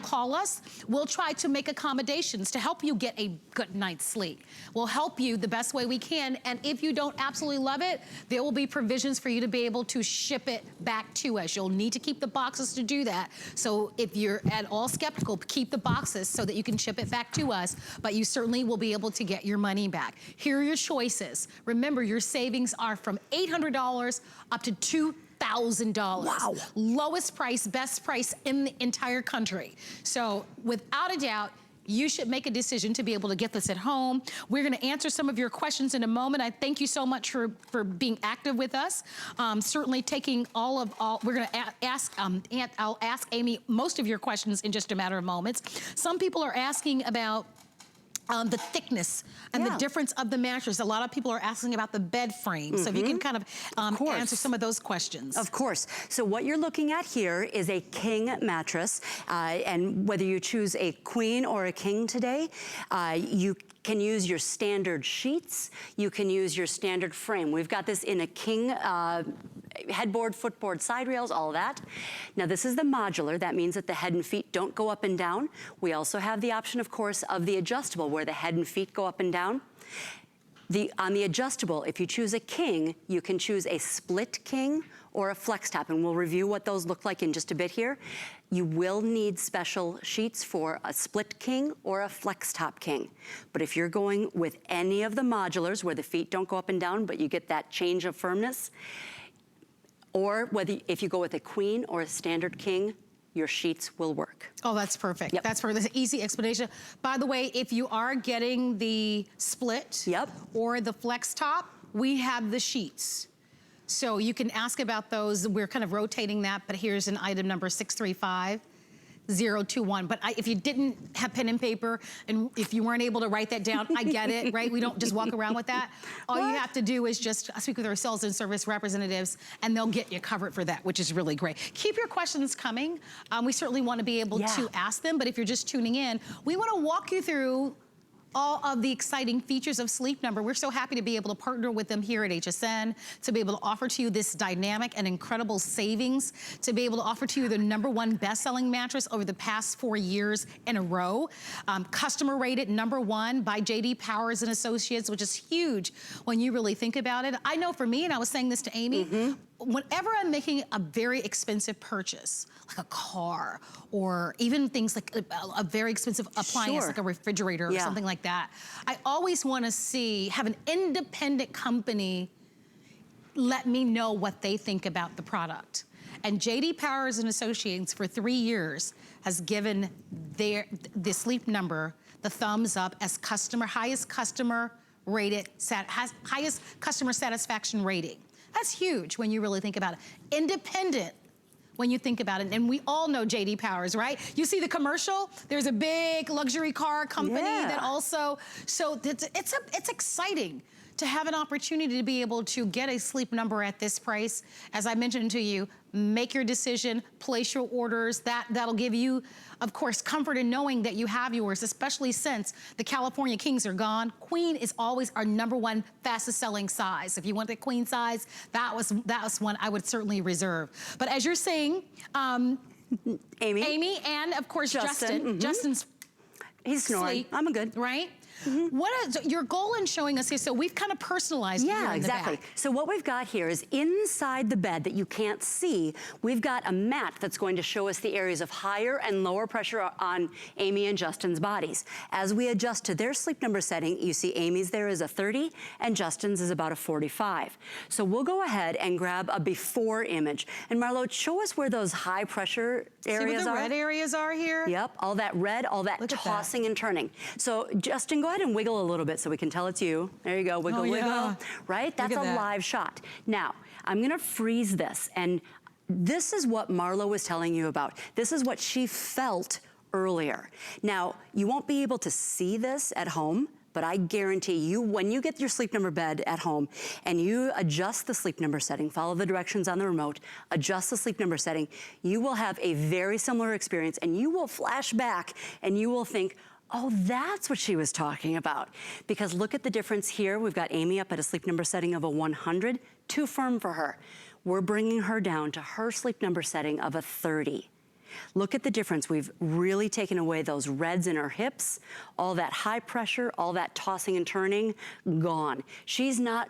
call us. We'll try to make accommodations to help you get a good night's sleep. We'll help you the best way we can. And if you don't absolutely love it, there will be provisions for you to be able to ship it back to us. You'll need to keep the boxes to do that. So if you're at all skeptical, keep the boxes so that you can ship it back to us, but you certainly will be able to get your money back. Here are your choices. Remember, your savings are from $800 up to $2,000. Wow. Lowest price, best price in the entire country. So without a doubt, you should make a decision to be able to get this at home. We're gonna answer some of your questions in a moment. I thank you so much for being active with us. Certainly taking we're gonna ask, I'll ask Amy most of your questions in just a matter of moments. Some people are asking about the thickness and the difference of the mattress. A lot of people are asking about the bed frame. So if you can kind of answer some of those questions. Of course. So what you're looking at here is a king mattress. And whether you choose a queen or a king today, you can use your standard sheets. You can use your standard frame. We've got this in a king headboard, footboard, side rails, all of that. Now this is the modular. That means that the head and feet don't go up and down. We also have the option, of course, of the adjustable where the head and feet go up and down. On the adjustable, if you choose a king, you can choose a split king or a flex top, and we'll review what those look like in just a bit here. You will need special sheets for a split king or a flex top king. But if you're going with any of the modulars where the feet don't go up and down, but you get that change of firmness, or if you go with a queen or a standard king, your sheets will work. Oh, that's perfect. Yep. That's perfect. That's an easy explanation. By the way, if you are getting the split or the flex top, we have the sheets. So you can ask about those. We're kind of rotating that, but here's an item number 635021. But if you didn't have pen and paper, and if you weren't able to write that down, I get it, right? We don't just walk around with that. All you have to do is just speak with our sales and service representatives, and they'll get you covered for that, which is really great. Keep your questions coming. We certainly want to be able to ask them, but if you're just tuning in, we want to walk you through all of the exciting features of Sleep Number. We're so happy to be able to partner with them here at HSN, to be able to offer to you this dynamic and incredible savings, to be able to offer to you the #1 best-selling mattress over the past 4 years in a row. Customer rated #1 by J.D. Powers and Associates, which is huge when you really think about it. I know for me, and I was saying this to Amy, whenever I'm making a very expensive purchase, like a car, or even things like a very expensive appliance, like a refrigerator or something like that, I always want to have an independent company let me know what they think about the product. And J.D. Powers and Associates for 3 years has given the Sleep Number the thumbs up as highest customer rated, highest customer satisfaction rating. That's huge when you really think about it. Independent when you think about it. And we all know J.D. Powers, right? You see the commercial? There's a big luxury car company that also, so it's exciting to have an opportunity to be able to get a Sleep Number at this price. As I mentioned to you, make your decision, place your orders. That'll give you, of course, comfort in knowing that you have yours, especially since the California Kings are gone. Queen is always our #1 fastest selling size. If you want the queen size, that was one I would certainly reserve. But as you're saying, Amy, and of course Justin. Justin's he's snoring. sleep, I'm good. Right? What is your goal in showing us here? So we've kind of personalized here in exactly. the back. So what we've got here is inside the bed that you can't see, we've got a mat that's going to show us the areas of higher and lower pressure on Amy and Justin's bodies. As we adjust to their Sleep Number setting, you see Amy's there is a 30 and Justin's is about a 45. So we'll go ahead and grab a before image. And Marlo, show us where those high pressure areas See where the red areas are here? Yep, all that red, all that tossing and turning. So Justin, go ahead and wiggle a little bit so we can tell it's you. There you go, wiggle, wiggle. Right, that's a live shot. Now, I'm gonna freeze this, and this is what Marlo was telling you about. This is what she felt earlier. Now, you won't be able to see this at home, but I guarantee you, when you get your Sleep Number bed at home and you adjust the Sleep Number setting, follow the directions on the remote, adjust the Sleep Number setting, you will have a very similar experience, and you will flash back and you will think, oh, that's what she was talking about. Because look at the difference here. We've got Amy up at a Sleep Number setting of a 100, too firm for her. We're bringing her down to her Sleep Number setting of a 30. Look at the difference. We've really taken away those reds in her hips, all that high pressure, all that tossing and turning, gone. She's not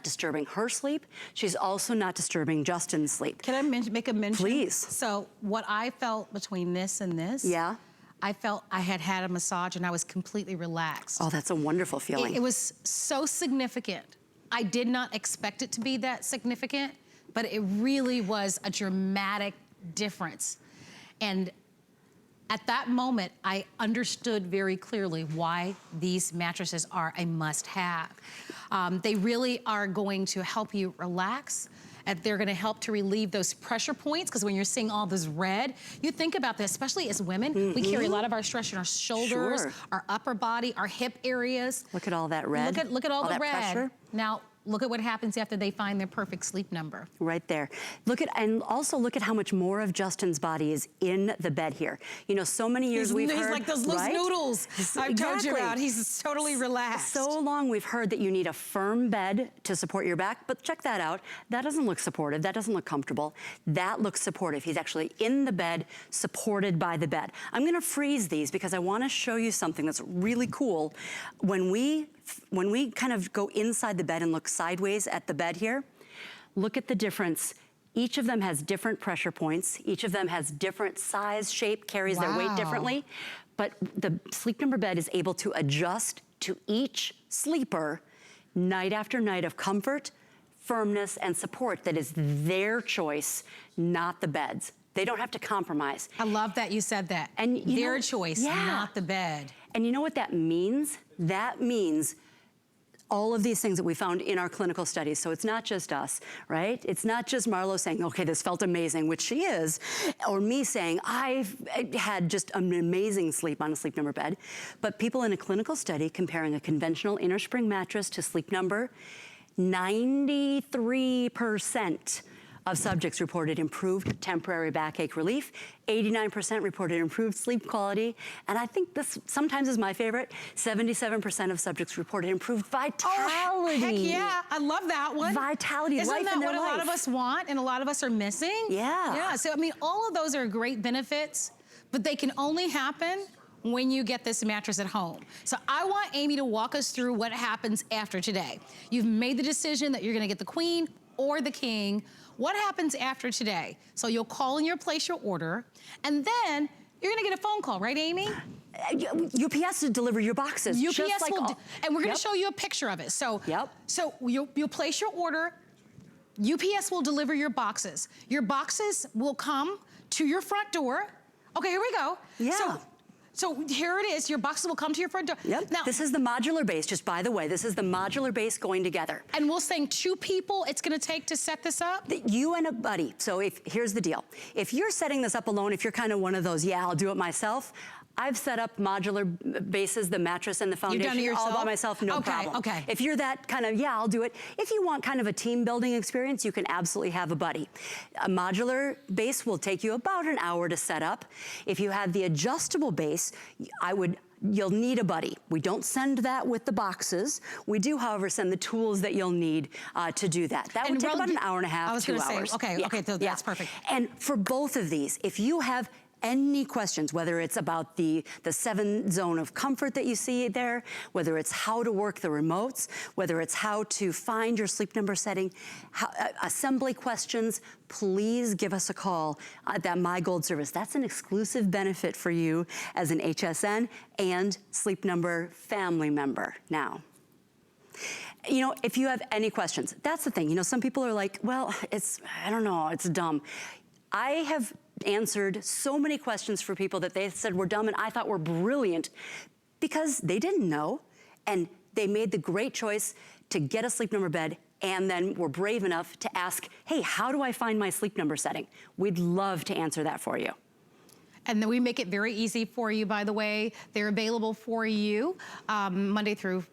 disturbing her sleep. She's also not disturbing Justin's sleep. Can I make a mention? Please. So what I felt between this and this, I felt I had had a massage and I was completely relaxed. Oh, that's a wonderful feeling. It was so significant. I did not expect it to be that significant, but it really was a dramatic difference. And at that moment, I understood very clearly why these mattresses are a must-have. They really are going to help you relax, and they're gonna help to relieve those pressure points, because when you're seeing all this red, you think about this, especially as women, we carry a lot of our stress in our shoulders, our upper body, our hip areas. Look at all that red. Look at all the red. Pressure. Now, look at what happens after they find their perfect Sleep Number. Right there. And also look at how much more of Justin's body is in the bed here. You know, so many years we've heard, he's like those loose noodles I've told you about. He's totally relaxed. So long we've heard that you need a firm bed to support your back, but check that out. That doesn't look supportive. That doesn't look comfortable. That looks supportive. He's actually in the bed, supported by the bed. I'm gonna freeze these because I wanna show you something that's really cool. When we kind of go inside the bed and look sideways at the bed here, look at the difference. Each of them has different pressure points. Each of them has different size, shape, carries their weight differently. But the Sleep Number bed is able to adjust to each sleeper night after night of comfort, firmness, and support that is their choice, not the bed's. They don't have to compromise. I love that you said that. And their choice, not the bed. And you know what that means? That means all of these things that we found in our clinical studies. So it's not just us, right? It's not just Marlo saying, okay, this felt amazing, which she is, or me saying, I've had just an amazing sleep on a Sleep Number bed. But people in a clinical study comparing a conventional inner spring mattress to Sleep Number, 93% of subjects reported improved temporary backache relief, 89% reported improved sleep quality, and I think this sometimes is my favorite, 77% of subjects reported improved vitality. Oh, heck yeah, I love that one. Vitality, Isn't life that in their what life. a lot of us want and a lot of us are missing? Yeah, so I mean, all of those are great benefits, but they can only happen when you get this mattress at home. So I want Amy to walk us through what happens after today. You've made the decision that you're gonna get the queen or the king. What happens after today? So you'll call and you'll place your order, and then you're gonna get a phone call, right, Amy? UPS to deliver your boxes. UPS will, and we're gonna show you a picture of it. So, so you'll place your order, UPS will deliver your boxes. Your boxes will come to your front door. Okay, here we go. So here it is, your boxes will come to your front door. Now, this is the modular base, just by the way, this is the modular base going together. And we'll say 2 people it's gonna take to set this up? You and a buddy. So here's the deal. If you're setting this up alone, if you're kind of one of those, I'll do it myself, I've set up modular bases, the mattress and the foundation all by myself, no problem. Okay. If you're that kind of, yeah, I'll do it. If you want kind of a team building experience, you can absolutely have a buddy. A modular base will take you about an hour to set up. If you have the adjustable base, you'll need a buddy. We don't send that with the boxes. We do, however, send the tools that you'll need to do that. That would take about an hour and a half, 2 hours. Okay, so that's perfect. And for both of these, if you have any questions, whether it's about the 7-zone of comfort that you see there, whether it's how to work the remotes, whether it's how to find your sleep number setting, assembly questions, please give us a call at that My Gold service. That's an exclusive benefit for you as an HSN and Sleep Number family member now. You know, if you have any questions, that's the thing. You know, some people are like, well, I don't know, it's dumb. I have answered so many questions for people that they said were dumb and I thought were brilliant because they didn't know and they made the great choice to get a Sleep Number bed and then were brave enough to ask, hey, how do I find my Sleep Number setting? We'd love to answer that for you. And then we make it very easy for you, by the way. They're available for you Monday through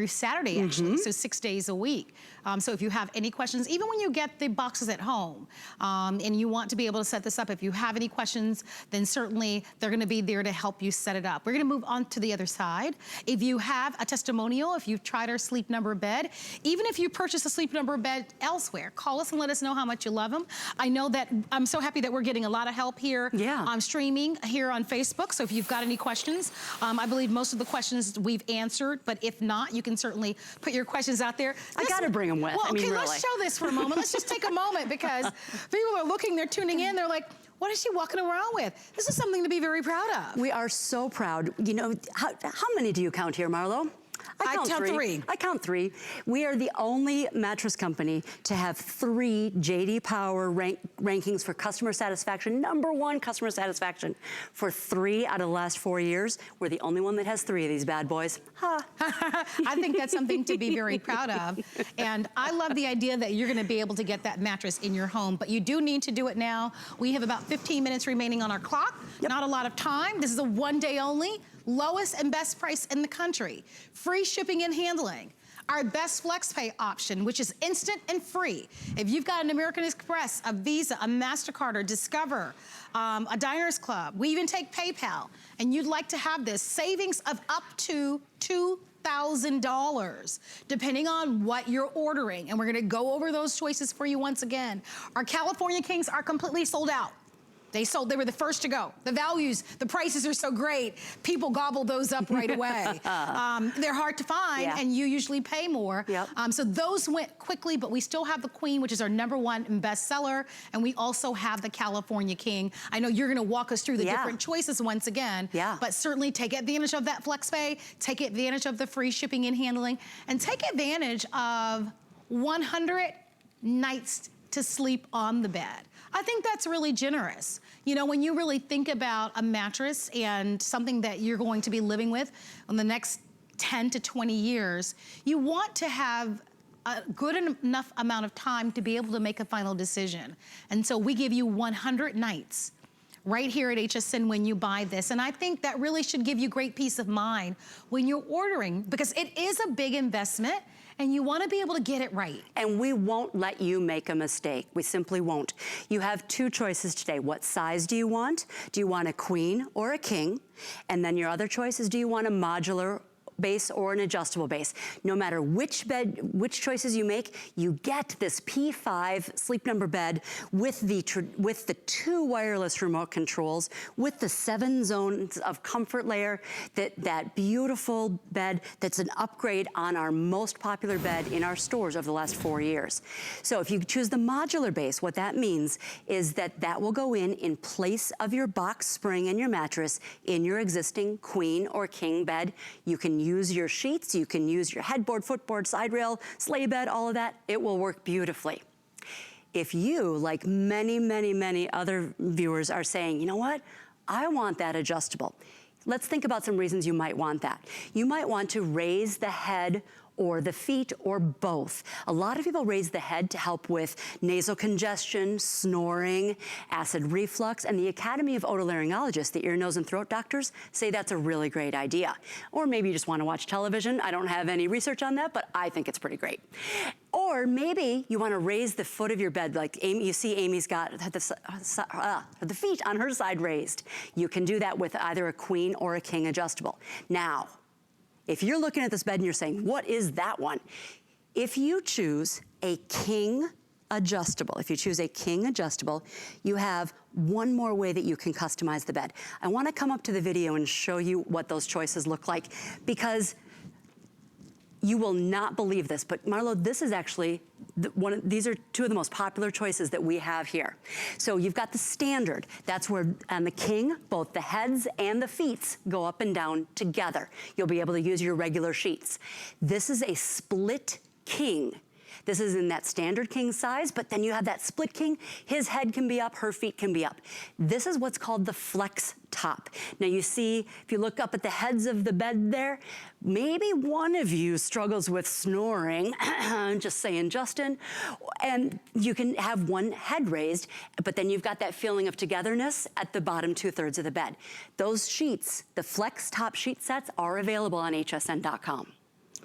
Saturday, actually, so 6 days a week. So if you have any questions, even when you get the boxes at home and you want to be able to set this up, if you have any questions, then certainly they're gonna be there to help you set it up. We're gonna move on to the other side. If you have a testimonial, if you've tried our Sleep Number bed, even if you purchase a Sleep Number bed elsewhere, call us and let us know how much you love them. I know that I'm so happy that we're getting a lot of help here streaming here on Facebook. So if you've got any questions, I believe most of the questions we've answered, but if not, you can certainly put your questions out there. I gotta bring them with. Well, I mean, okay, really. let's show this for a moment. Let's just take a moment because people are looking, they're tuning in, they're like, what is she walking around with? This is something to be very proud of. We are so proud. You know, how many do you count here, Marlo? I count three. I count 3. We are the only mattress company to have 3 J.D. Power rankings for customer satisfaction, #1 customer satisfaction for 3 out of the last 4 years. We're the only one that has 3 of these bad boys. Ha. I think that's something to be very proud of. And I love the idea that you're gonna be able to get that mattress in your home, but you do need to do it now. We have about 15 minutes remaining on our clock. Not a lot of time. This is a 1 day only. Lowest and best price in the country. Free shipping and handling. Our best flex pay option, which is instant and free. If you've got an American Express, a Visa, a MasterCard, or Discover, a Diners Club, we even take PayPal, and you'd like to have this savings of up to $2,000, depending on what you're ordering. And we're gonna go over those choices for you once again. Our California Kings are completely sold out. They were the first to go. The values, the prices are so great, people gobble those up right away. They're hard to find, and you usually pay more. So those went quickly, but we still have the Queen, which is our #1 bestseller, and we also have the California King. I know you're gonna walk us through the different choices once again, but certainly take advantage of that flex pay, take advantage of the free shipping and handling, and take advantage of 100 nights to sleep on the bed. I think that's really generous. You know, when you really think about a mattress and something that you're going to be living with in the next 10 to 20 years, you want to have a good enough amount of time to be able to make a final decision. And so we give you 100 nights right here at HSN when you buy this. And I think that really should give you great peace of mind when you're ordering, because it is a big investment and you want to be able to get it right. And we won't let you make a mistake. We simply won't. You have 2 choices today. What size do you want? Do you want a queen or a king? And then your other choice is, do you want a modular base or an adjustable base? No matter which choices you make, you get this P5 Sleep Number bed with the 2 wireless remote controls, with the 7 zones of comfort layer, that beautiful bed that's an upgrade on our most popular bed in our stores over the last 4 years. So if you choose the modular base, what that means is that will go in place of your box spring and your mattress in your existing queen or king bed. You can use your sheets, you can use your headboard, footboard, side rail, sleigh bed, all of that. It will work beautifully. If you, like many, many, many other viewers, are saying, you know what, I want that adjustable. Let's think about some reasons you might want that. You might want to raise the head or the feet, or both. A lot of people raise the head to help with nasal congestion, snoring, acid reflux, and the Academy of Otolaryngologists, the ear, nose, and throat doctors, say that's a really great idea. Or maybe you just want to watch television. I don't have any research on that, but I think it's pretty great. Or maybe you want to raise the foot of your bed, like Amy, you see Amy's got the feet on her side raised. You can do that with either a queen or a king adjustable. Now, if you're looking at this bed and you're saying, what is that one? If you choose a king adjustable, you have one more way that you can customize the bed. I want to come up to the video and show you what those choices look like, because you will not believe this, but Marlo, this is actually these are two of the most popular choices that we have here. So you've got the standard. That's where on the king, both the heads and the feet go up and down together. You'll be able to use your regular sheets. This is a split king. This is in that standard king size, but then you have that split king. His head can be up, her feet can be up. This is what's called the flex top. Now you see, if you look up at the heads of the bed there, maybe one of you struggles with snoring, just saying Justin, and you can have one head raised, but then you've got that feeling of togetherness at the bottom 2/3 of the bed. Those sheets, the flex top sheet sets, are available on hsn.com.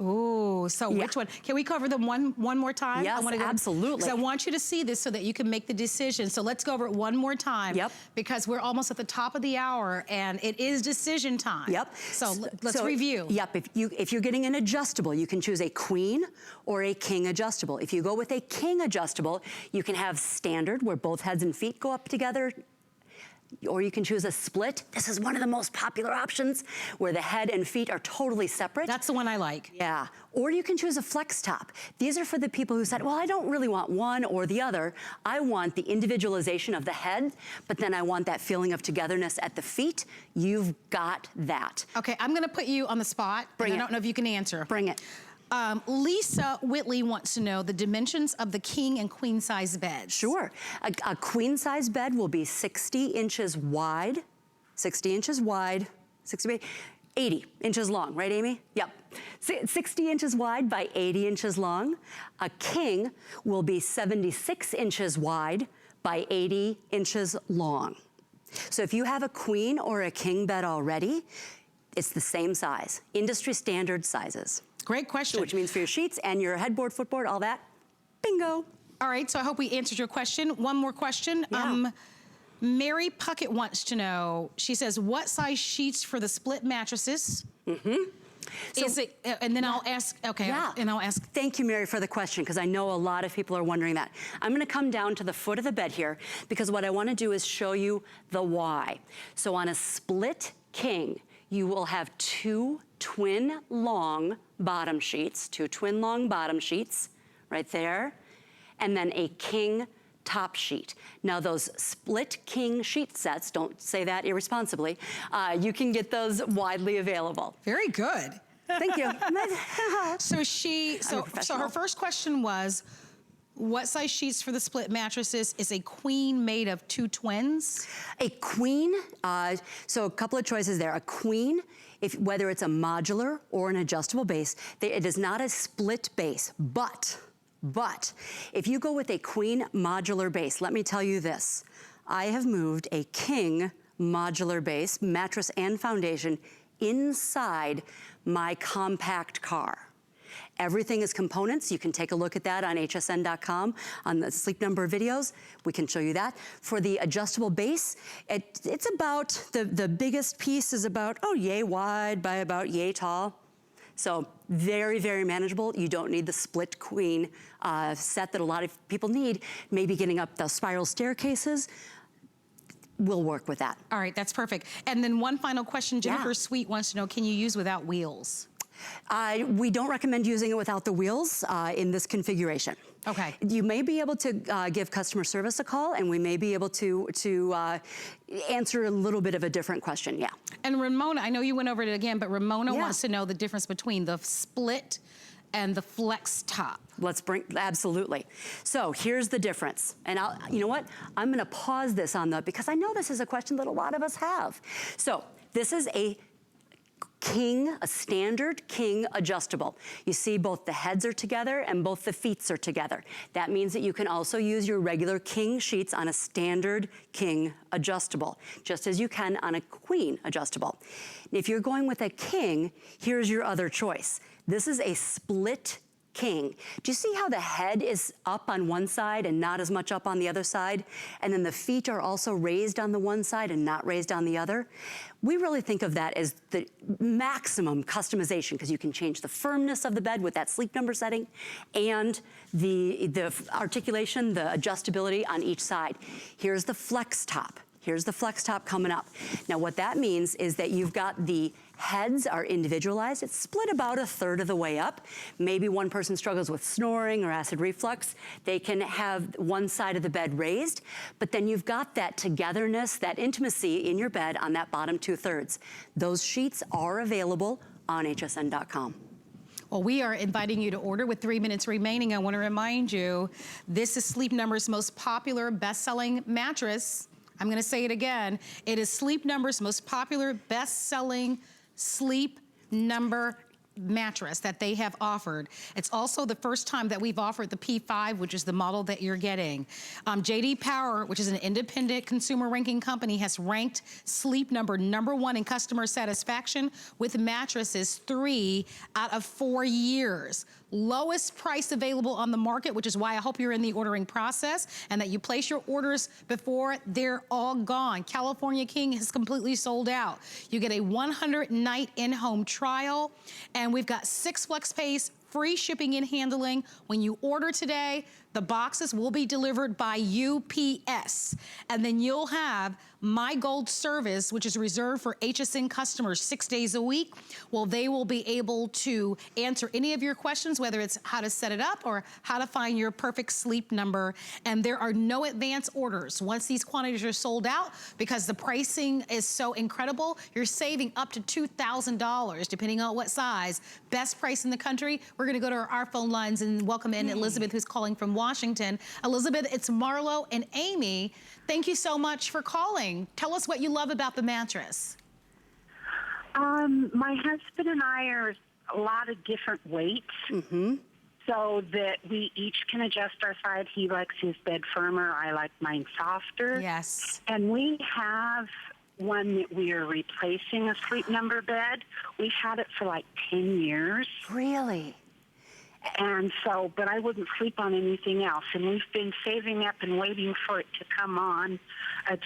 Ooh, so which one? Can we cover them one more time? Yes, absolutely. Because I want you to see this so that you can make the decision. So let's go over it one more time. Yep. Because we're almost at the top of the hour and it is decision time. Yep. So let's review. Yep, if you're getting an adjustable, you can choose a queen or a king adjustable. If you go with a king adjustable, you can have standard, where both heads and feet go up together, or you can choose a split. This is one of the most popular options, where the head and feet are totally separate. That's the one I like. Yeah, or you can choose a flex top. These are for the people who said, well, I don't really want one or the other. I want the individualization of the head, but then I want that feeling of togetherness at the feet. You've got that. Okay, I'm gonna put you on the spot. Bring it. I don't know if you can answer. Bring it. Lisa Whitley wants to know the dimensions of the king and queen size beds. Sure. A queen size bed will be 60 inches wide, 80 inches long, right, Amy? Yep. 60 inches wide by 80 inches long. A king will be 76 inches wide by 80 inches long. So if you have a queen or a king bed already, it's the same size, industry standard sizes. Great question. Which means for your sheets and your headboard, footboard, all that, bingo. All right, so I hope we answered your question. One more question. Yeah. Mary Puckett wants to know, she says, what size sheets for the split mattresses? Mm-hmm. Is it, and then I'll ask, okay, yeah. And I'll ask. Thank you, Mary, for the question, because I know a lot of people are wondering that. I'm gonna come down to the foot of the bed here, because what I wanna do is show you the why. So on a split king, you will have two twin long bottom sheets, right there, and then a king top sheet. Now those split king sheet sets, don't say that irresponsibly, you can get those widely available. Very good. Thank you. So her first question was, what size sheets for the split mattresses? Is a queen made of two twins? A queen, so a couple of choices there. A queen, whether it's a modular or an adjustable base, it is not a split base, but if you go with a queen modular base, let me tell you this. I have moved a king modular base, mattress and foundation, inside my compact car. Everything is components. You can take a look at that on hsn.com on the Sleep Number videos. We can show you that. For the adjustable base, it's about, the biggest piece is about, yay wide by about yay tall. So very, very manageable. You don't need the split queen set that a lot of people need. Maybe getting up the spiral staircases. We'll work with that. All right, that's perfect. And then one final question, Jennifer Sweet wants to know, can you use without wheels? We don't recommend using it without the wheels in this configuration. Okay. You may be able to give customer service a call, and we may be able to answer a little bit of a different question, yeah. And Ramona, I know you went over it again, but Ramona wants to know the difference between the split and the flex top. Absolutely. So here's the difference. And you know what? I'm gonna pause this because I know this is a question that a lot of us have. So this is a king, a standard king adjustable. You see both the heads are together and both the feet are together. That means that you can also use your regular king sheets on a standard king adjustable, just as you can on a queen adjustable. If you're going with a king, here's your other choice. This is a split king. Do you see how the head is up on one side and not as much up on the other side? And then the feet are also raised on the one side and not raised on the other? We really think of that as the maximum customization, because you can change the firmness of the bed with that Sleep Number setting and the articulation, the adjustability on each side. Here's the flex top. Here's the flex top coming up. Now what that means is that you've got the heads are individualized. It's split about a third of the way up. Maybe one person struggles with snoring or acid reflux. They can have one side of the bed raised, but then you've got that togetherness, that intimacy in your bed on that bottom 2/3. Those sheets are available on hsn.com. Well, we are inviting you to order with 3 minutes remaining. I want to remind you, this is Sleep Number's most popular best-selling mattress. I'm going to say it again. It is Sleep Number's most popular best-selling Sleep Number mattress that they have offered. It's also the first time that we've offered the P5, which is the model that you're getting. J.D. Power, which is an independent consumer ranking company, has ranked Sleep Number #1 in customer satisfaction with mattresses 3 out of 4 years. Lowest price available on the market, which is why I hope you're in the ordering process and that you place your orders before they're all gone. California King is completely sold out. You get a 100-night in-home trial, and we've got 6 flex pays, free shipping and handling. When you order today, the boxes will be delivered by UPS. And then you'll have My Gold service, which is reserved for HSN customers 6 days a week. Well, they will be able to answer any of your questions, whether it's how to set it up or how to find your perfect Sleep Number. And there are no advance orders. Once these quantities are sold out, because the pricing is so incredible, you're saving up to $2,000, depending on what size. Best price in the country. We're gonna go to our phone lines and welcome in Elizabeth, who's calling from Washington. Elizabeth, it's Marlo and Amy. Thank you so much for calling. Tell us what you love about the mattress. My husband and I are a lot of different weights, so that we each can adjust our side. He likes his bed firmer. I like mine softer. Yes. And we have one that we are replacing, a Sleep Number bed. We've had it for like 10 years. Really? And so, but I wouldn't sleep on anything else. And we've been saving up and waiting for it to come on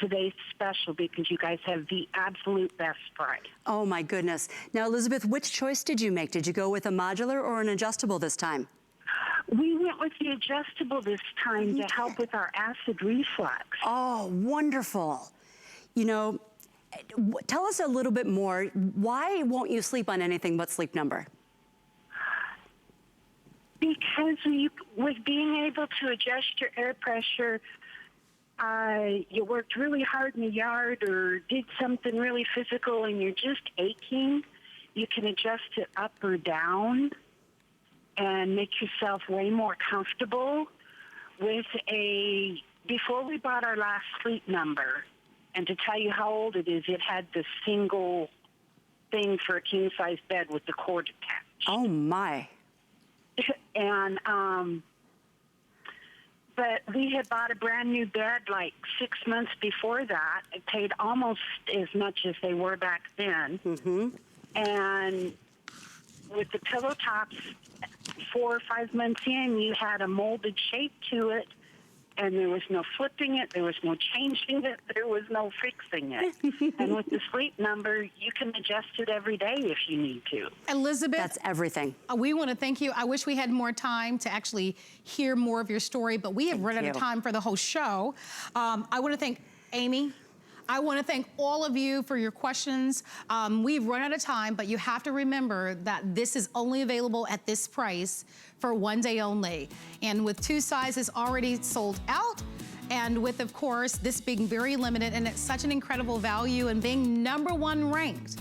today's special, because you guys have the absolute best price. Oh my goodness. Now, Elizabeth, which choice did you make? Did you go with a modular or an adjustable this time? We went with the adjustable this time to help with our acid reflux. Oh, wonderful. You know, tell us a little bit more. Why won't you sleep on anything but Sleep Number? Because with being able to adjust your air pressure, you worked really hard in the yard or did something really physical and you're just aching, you can adjust it up or down and make yourself way more comfortable. Before we bought our last Sleep Number, and to tell you how old it is, it had the single thing for a king-size bed with the cord attached. Oh, my. And, but we had bought a brand new bed like 6 months before that. It paid almost as much as they were back then. And with the pillow tops, 4 or 5 months in, you had a molded shape to it. And there was no flipping it, there was no changing it, there was no fixing it. And with the Sleep Number, you can adjust it every day if you need to. Elizabeth. That's everything. We want to thank you. I wish we had more time to actually hear more of your story, but we have run out of time for the whole show. I want to thank Amy. I want to thank all of you for your questions. We've run out of time, but you have to remember that this is only available at this price for 1 day only. And with 2 sizes already sold out, and with, of course, this being very limited and at such an incredible value and being #1 ranked,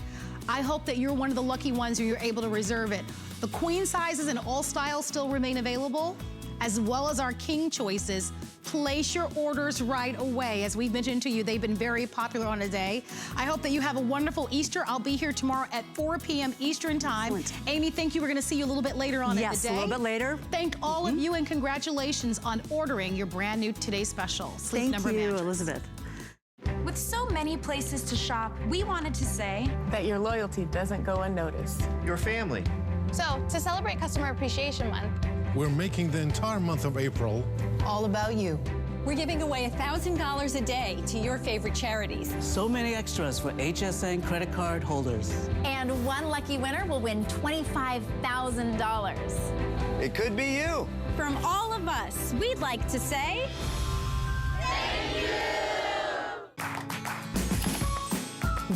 I hope that you're one of the lucky ones who you're able to reserve it. The queen sizes and all styles still remain available as well as our king choices. Place your orders right away. As we've mentioned to you, they've been very popular on a day. I hope that you have a wonderful Easter. I'll be here tomorrow at 4 p.m. Eastern time. Excellent. Amy, thank you. We're going to see you a little bit later on in the day. Yes, a little bit later. Thank all of you and congratulations on ordering your brand new Today Special Sleep Number Thank you, mattress. Elizabeth. With so many places to shop, we wanted to say that your loyalty doesn't go unnoticed. Your family. So, to celebrate Customer Appreciation Month, we're making the entire month of April all about you. We're giving away $1,000 a day to your favorite charities. So many extras for HSN credit card holders. And one lucky winner will win $25,000. It could be you. From all of us, we'd like to say... Thank you!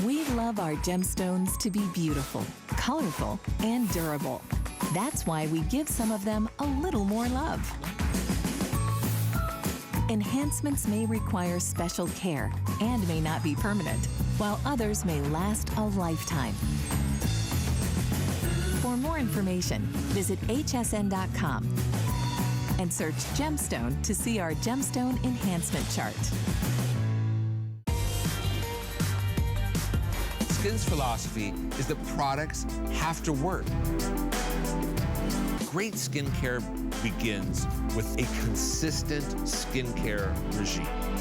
We love our gemstones to be beautiful, colorful, and durable. That's why we give some of them a little more love. Enhancements may require special care and may not be permanent, while others may last a lifetime. For more information, visit hsn.com and search gemstone to see our gemstone enhancement chart. Skin's philosophy is that products have to work. Great skincare begins with a consistent skincare regime.